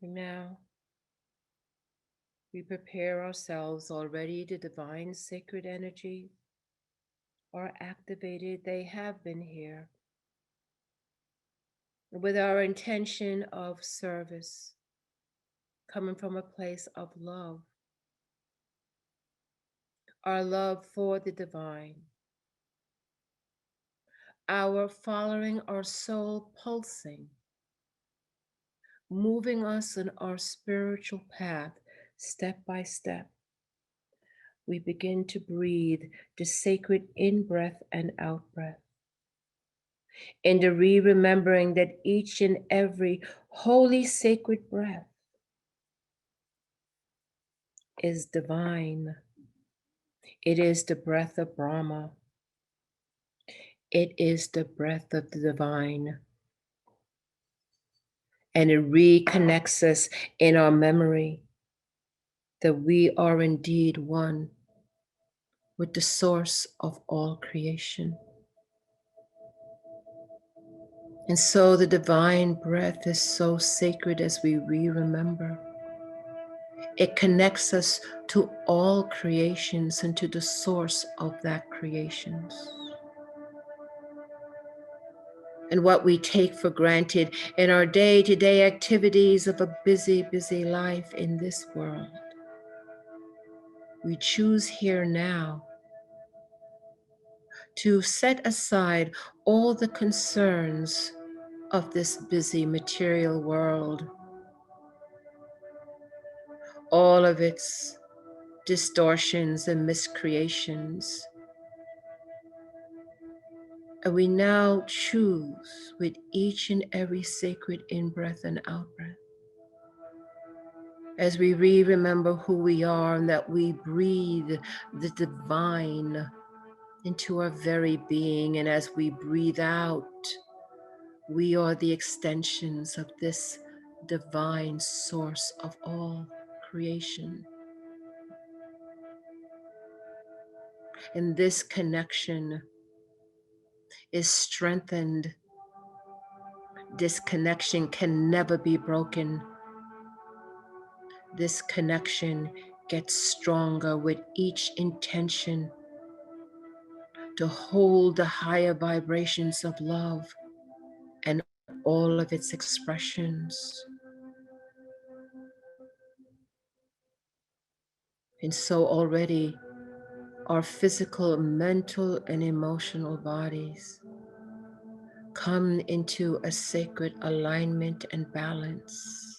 Now, we prepare ourselves already. The divine sacred energies are activated. They have been here with our intention of service, coming from a place of love, our love for the divine, our following our soul pulsing, moving us on our spiritual path step by step. We begin to breathe the sacred in breath and out breath, in the remembering that each and every holy sacred breath is divine. It is the breath of Brahma. It is the breath of the divine. And it reconnects us in our memory that we are indeed one with the source of all creation. And so the divine breath is so sacred as we remember. It connects us to all creations and to the source of that creations. And what we take for granted in our day-to-day activities of a busy, busy life in this world, we choose here now to set aside all the concerns of this busy material world, all of its distortions and miscreations. And we now choose with each and every sacred in-breath and out-breath, as we remember who we are and that we breathe the divine into our very being. And as we breathe out, we are the extensions of this divine source of all creation. And this connection is strengthened. This connection can never be broken. This connection gets stronger with each intention to hold the higher vibrations of love and all of its expressions. And so already our physical, mental, and emotional bodies come into a sacred alignment and balance,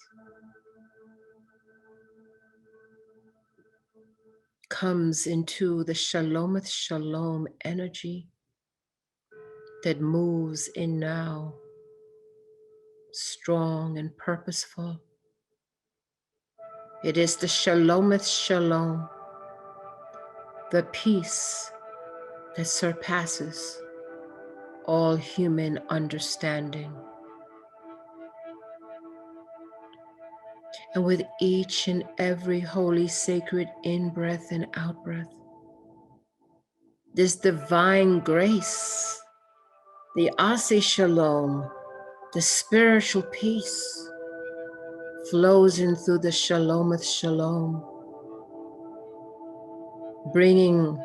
comes into the shalometh shalom energy that moves in now, strong and purposeful. It is the shalometh shalom, the peace that surpasses all human understanding. And with each and every holy sacred in-breath and out-breath, this divine grace, the Asi Shalom, the spiritual peace, flows in through the Shalometh Shalom, bringing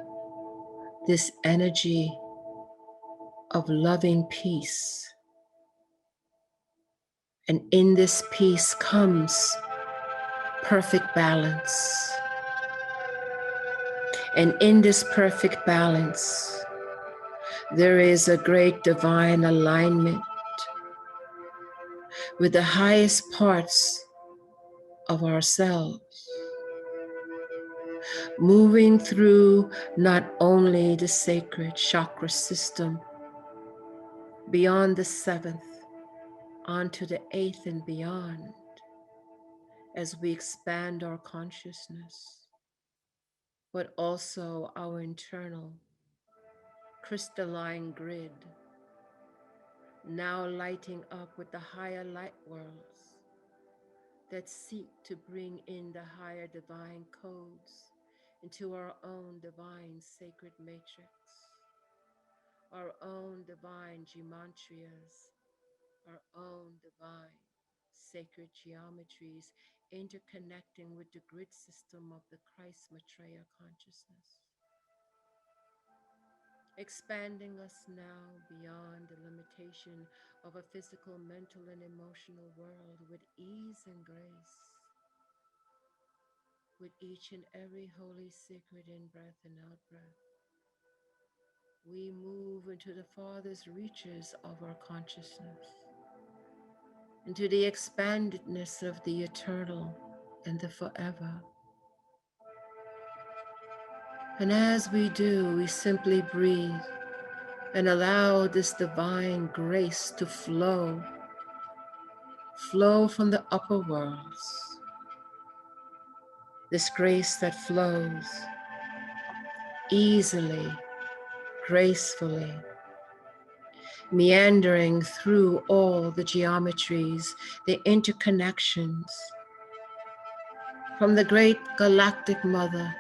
this energy of loving peace. And in this peace comes perfect balance. And in this perfect balance, there is a great divine alignment with the highest parts of ourselves, moving through not only the sacred chakra system, beyond the seventh, onto the eighth and beyond, as we expand our consciousness, but also our internal crystalline grid, now lighting up with the higher light worlds that seek to bring in the higher divine codes into our own divine sacred matrix, our own divine gematриas, our own divine sacred geometries interconnecting with the grid system of the Christ Maitreya consciousness, expanding us now beyond the limitation of a physical, mental, and emotional world with ease and grace, with each and every holy sacred in-breath and out-breath. We move into the farthest reaches of our consciousness, into the expandedness of the eternal and the forever. And as we do, we simply breathe and allow this divine grace to flow from the upper worlds. This grace that flows easily, gracefully, meandering through all the geometries, the interconnections, from the great galactic mother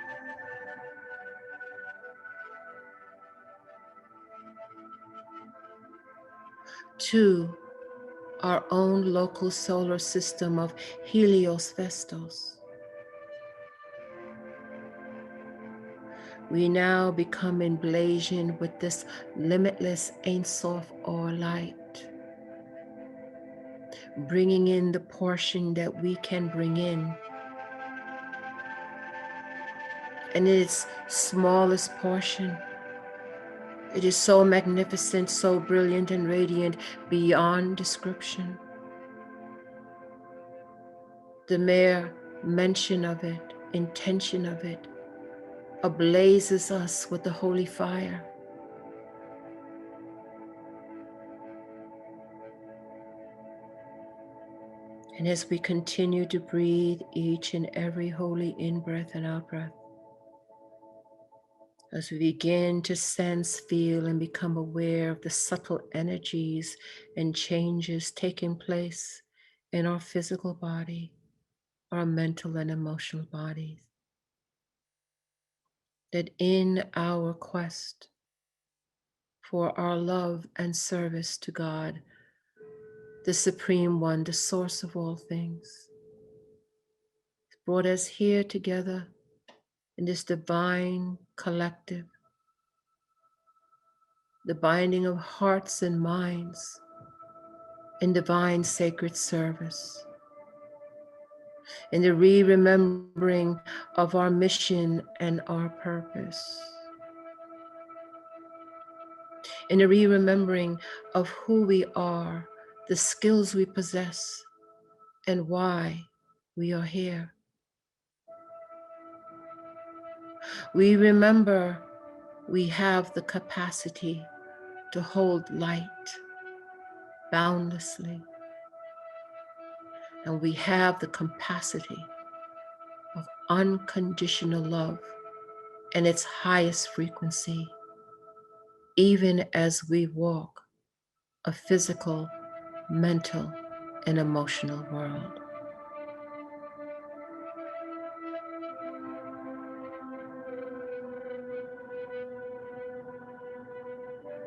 to our own local solar system of Helios Vestos. We now become emblazoned with this limitless Ein Sof or light, bringing in the portion that we can bring in its smallest portion. It is so magnificent, so brilliant and radiant beyond description. The mere mention of it, intention of it, ablazes us with the holy fire. And as we continue to breathe each and every holy in-breath and out-breath, as we begin to sense, feel, and become aware of the subtle energies and changes taking place in our physical body, our mental and emotional bodies, that in our quest for our love and service to God, the Supreme One, the source of all things, brought us here together in this divine collective, the binding of hearts and minds in divine sacred service, in the remembering of our mission and our purpose, in the remembering of who we are, the skills we possess, and why we are here. We remember we have the capacity to hold light boundlessly, and we have the capacity of unconditional love and its highest frequency, even as we walk a physical, mental, and emotional world.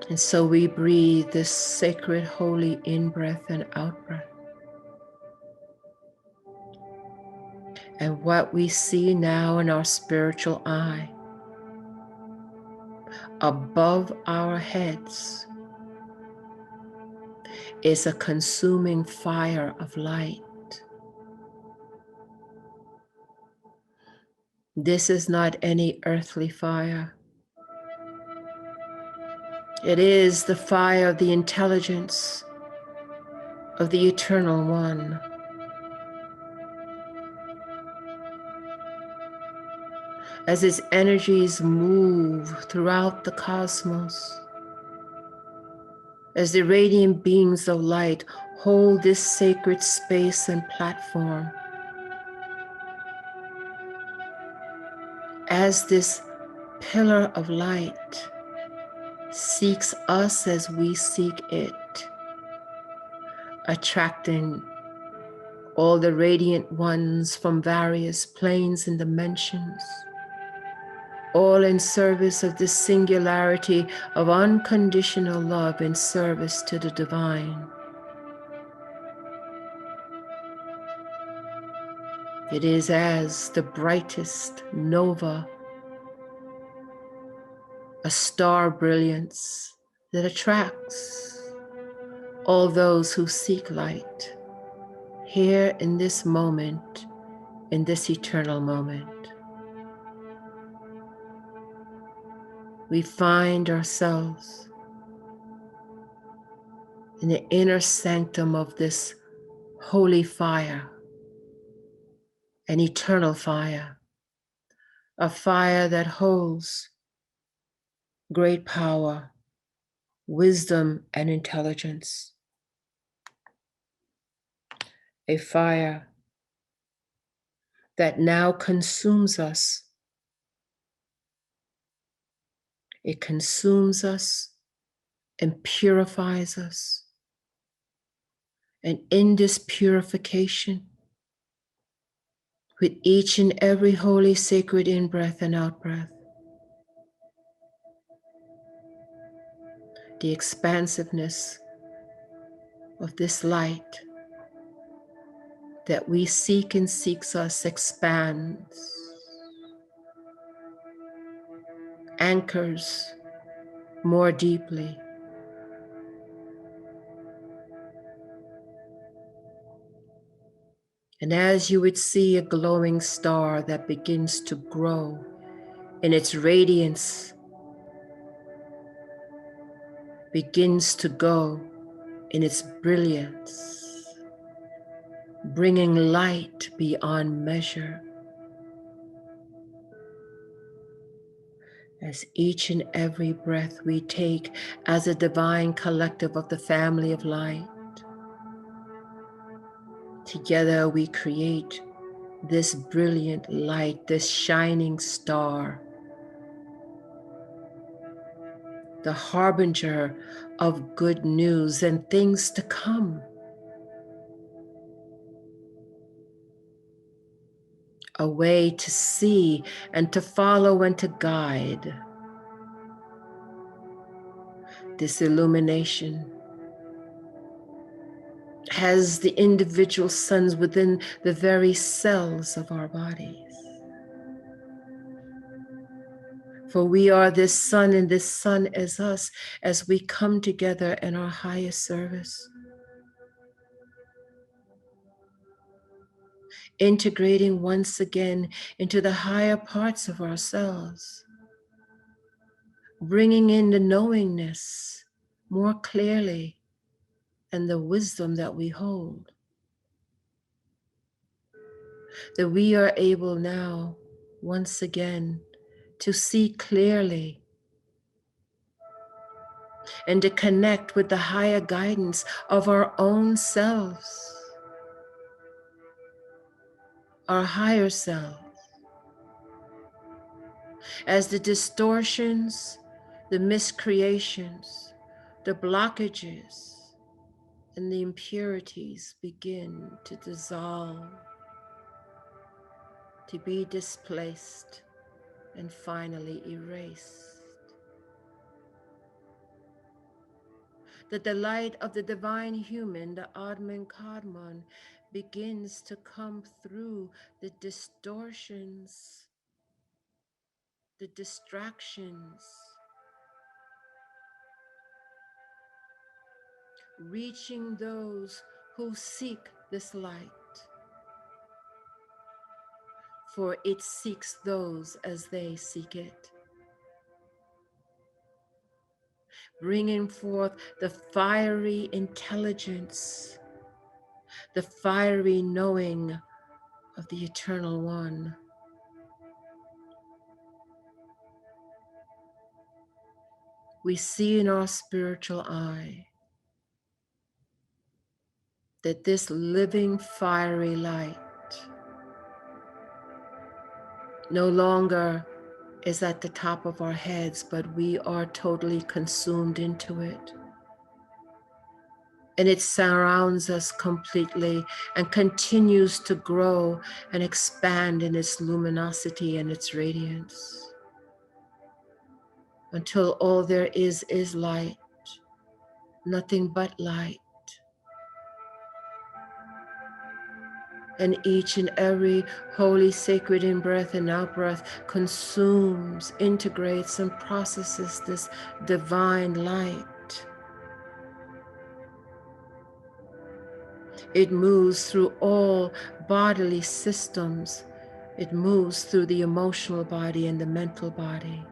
And so we breathe this sacred, holy in-breath and out-breath. And what we see now in our spiritual eye, above our heads, is a consuming fire of light. This is not any earthly fire. It is the fire of the intelligence of the Eternal One. As its energies move throughout the cosmos, as the radiant beings of light hold this sacred space and platform, as this pillar of light seeks us as we seek it, attracting all the radiant ones from various planes and dimensions, all in service of this singularity of unconditional love in service to the divine. It is as the brightest nova, a star brilliance that attracts all those who seek light here in this moment, in this eternal moment. We find ourselves in the inner sanctum of this holy fire, an eternal fire, a fire that holds great power, wisdom, and intelligence, a fire that now consumes us. It consumes us and purifies us. And in this purification, with each and every holy sacred in-breath and out-breath, the expansiveness of this light that we seek and seeks us expands, anchors more deeply. And as you would see a glowing star that begins to grow in its radiance, begins to go in its brilliance, bringing light beyond measure, as each and every breath we take as a divine collective of the family of light, together we create this brilliant light, this shining star, the harbinger of good news and things to come. A way to see and to follow and to guide. This illumination has the individual suns within the very cells of our bodies. For we are this sun, and this sun is us as we come together in our highest service, integrating once again into the higher parts of ourselves, bringing in the knowingness more clearly and the wisdom that we hold, that we are able now once again to see clearly and to connect with the higher guidance of our own selves, our higher selves, as the distortions, the miscreations, the blockages, and the impurities begin to dissolve, to be displaced, and finally erased. That the light of the divine human, the Atman Kadmon, begins to come through the distortions, the distractions, reaching those who seek this light, for it seeks those as they seek it, bringing forth the fiery intelligence, the fiery knowing of the Eternal One. We see in our spiritual eye that this living fiery light no longer is at the top of our heads, but we are totally consumed into it. And it surrounds us completely and continues to grow and expand in its luminosity and its radiance until all there is light, nothing but light. And each and every holy, sacred in-breath and out-breath consumes, integrates, and processes this divine light. It moves through all bodily systems. It moves through the emotional body and the mental body.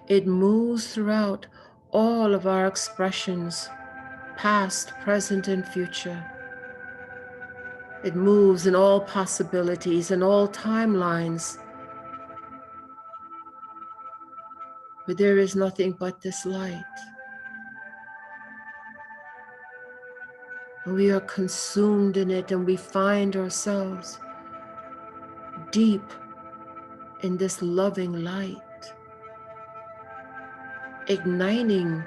It moves throughout all of our expressions, past, present, and future. It moves in all possibilities and all timelines, but there is nothing but this light. And we are consumed in it, and we find ourselves deep in this loving light, igniting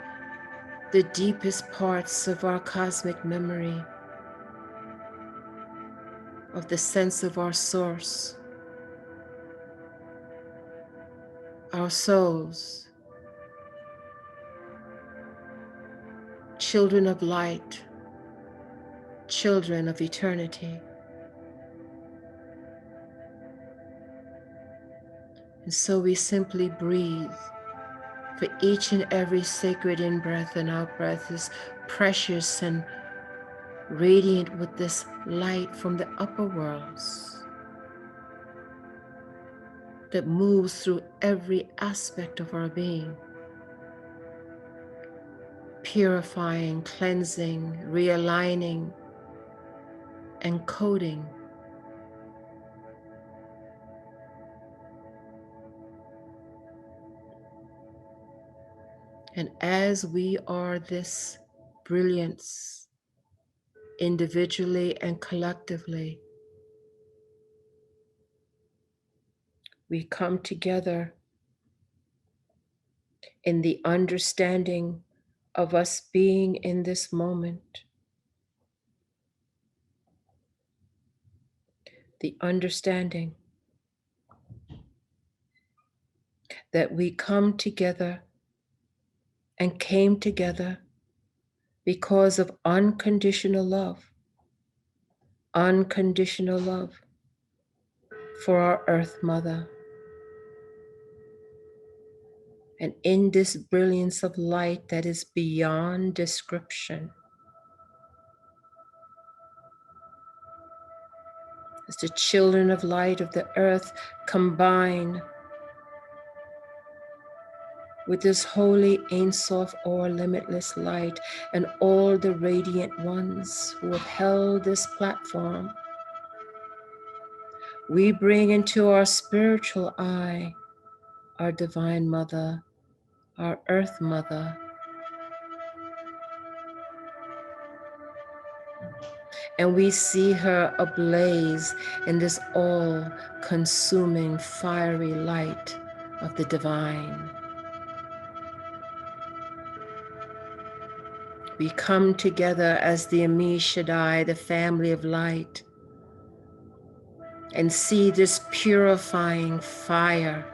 the deepest parts of our cosmic memory, of the sense of our source, our souls, children of light, children of eternity. And so we simply breathe, for each and every sacred in-breath and out-breath is precious and radiant with this light from the upper worlds that moves through every aspect of our being, purifying, cleansing, realigning, and coding. And as we are this brilliance, individually and collectively, we come together in the understanding of us being in this moment, the understanding that we come together and came together because of unconditional love for our Earth Mother. And in this brilliance of light that is beyond description, as the children of light of the earth combine with this holy Ein Sof or limitless light and all the radiant ones who have held this platform, we bring into our spiritual eye our Divine Mother, our Earth Mother, and we see her ablaze in this all-consuming fiery light of the divine. We come together as the Ami Shaddai, the family of light, and see this purifying fire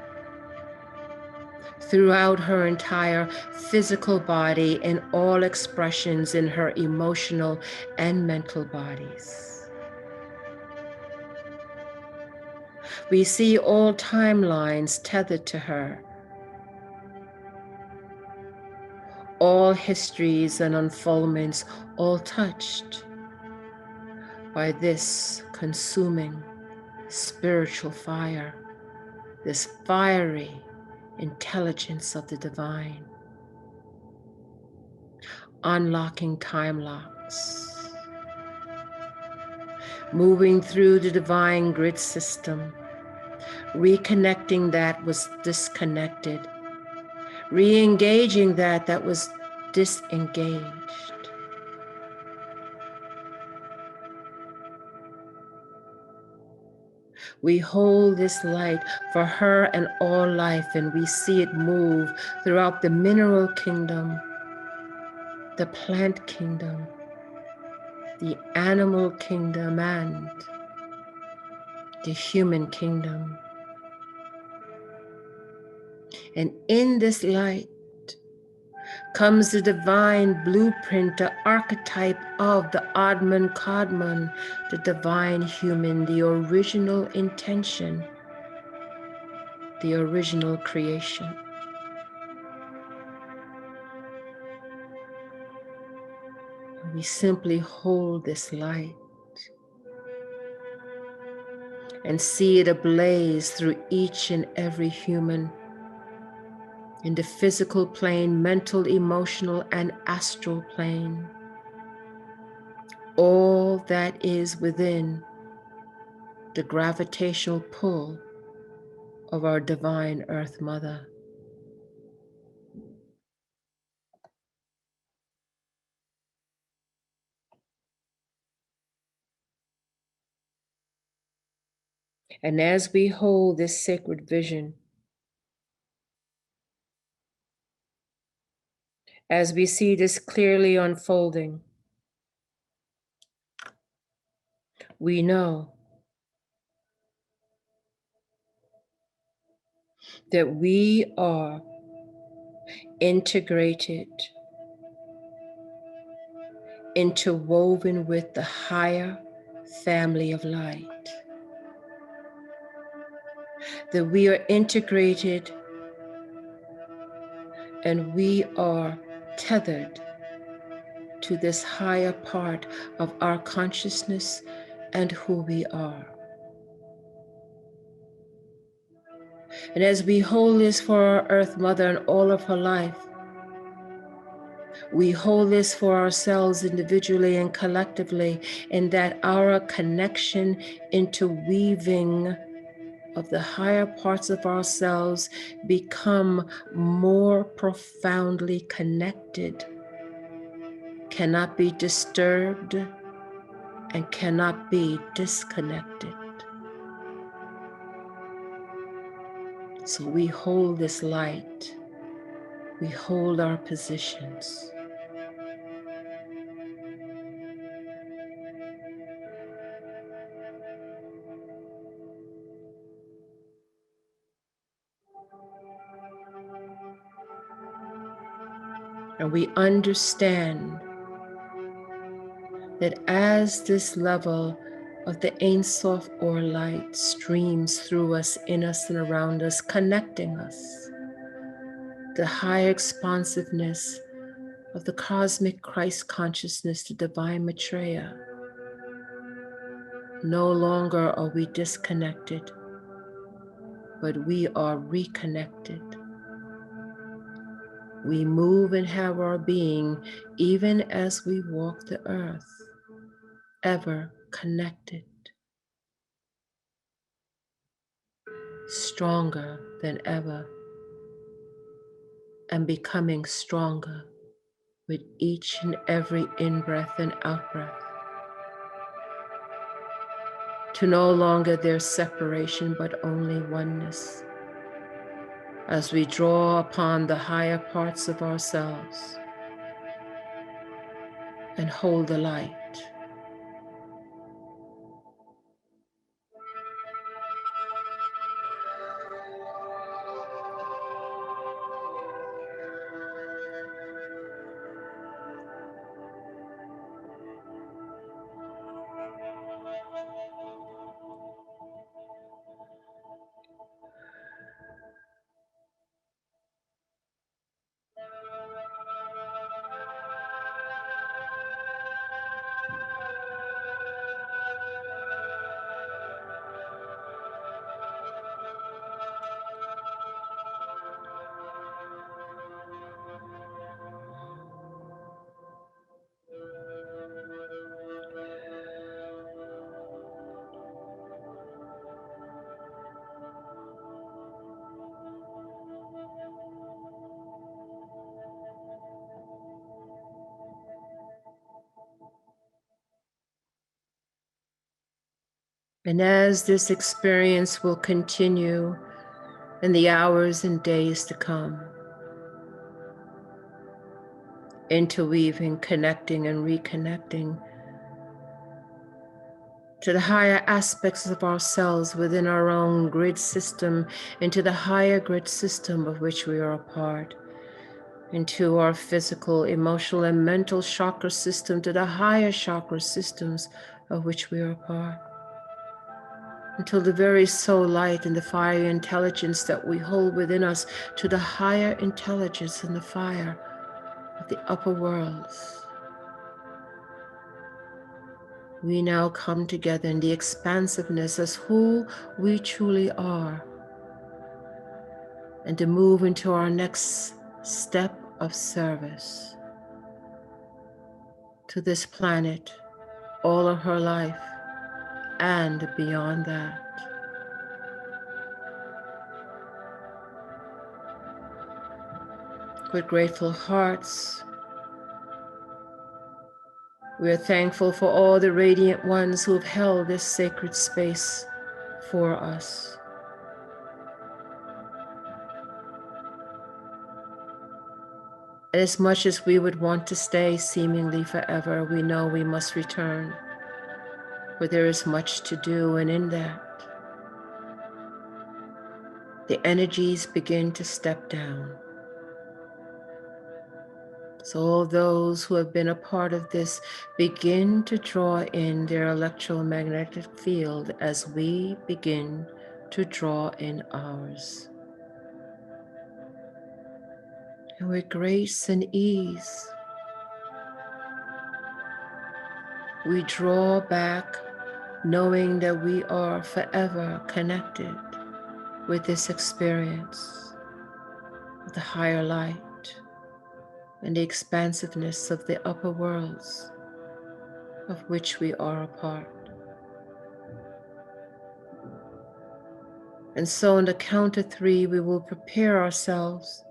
throughout her entire physical body and all expressions in her emotional and mental bodies. We see all timelines tethered to her, all histories and unfoldments, all touched by this consuming spiritual fire, this fiery intelligence of the divine, unlocking time locks, moving through the divine grid system, reconnecting that was disconnected, re-engaging that was disengaged. We hold this light for her and all life, and we see it move throughout the mineral kingdom, the plant kingdom, the animal kingdom, and the human kingdom. And in this light, comes the divine blueprint, the archetype of the Adman Kadmon, the divine human, the original intention, the original creation. We simply hold this light and see it ablaze through each and every human in the physical plane, mental, emotional, and astral plane. All that is within the gravitational pull of our divine Earth Mother. And as we hold this sacred vision, as we see this clearly unfolding, we know that we are integrated, interwoven with the higher family of light, that we are integrated and we are tethered to this higher part of our consciousness and who we are. And as we hold this for our Earth Mother and all of her life, we hold this for ourselves individually and collectively, in that our connection, interweaving of the higher parts of ourselves become more profoundly connected, cannot be disturbed, and cannot be disconnected. So we hold this light, we hold our positions. And we understand that as this level of the Ein Sof or light streams through us, in us, and around us, connecting us, the higher expansiveness of the cosmic Christ consciousness, the divine Maitreya, no longer are we disconnected, but we are reconnected. We move and have our being even as we walk the earth, ever connected, stronger than ever, and becoming stronger with each and every in-breath and out-breath. To no longer there's separation, but only oneness, as we draw upon the higher parts of ourselves and hold the light. And as this experience will continue in the hours and days to come, interweaving, connecting, and reconnecting to the higher aspects of ourselves within our own grid system, into the higher grid system of which we are a part, into our physical, emotional, and mental chakra system, to the higher chakra systems of which we are a part, until the very soul light and the fire intelligence that we hold within us, to the higher intelligence and the fire of the upper worlds. We now come together in the expansiveness as who we truly are, and to move into our next step of service to this planet, all of her life, and beyond that. With grateful hearts, we are thankful for all the radiant ones who have held this sacred space for us. And as much as we would want to stay seemingly forever, we know we must return, for there is much to do, and in that, the energies begin to step down. So all those who have been a part of this begin to draw in their electromagnetic field as we begin to draw in ours. And with grace and ease, we draw back, knowing that we are forever connected with this experience of the higher light and the expansiveness of the upper worlds of which we are a part. And so on the count of 3, we will prepare ourselves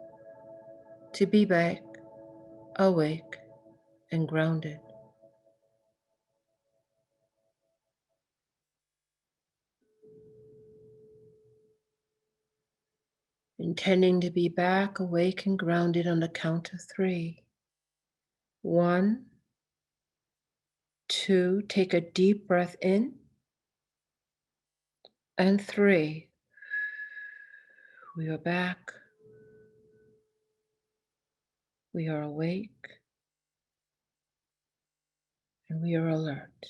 to be back, awake, and grounded. Intending to be back, awake, and grounded on the count of 3. 1, 2, take a deep breath in, and 3, we are back, we are awake, and we are alert.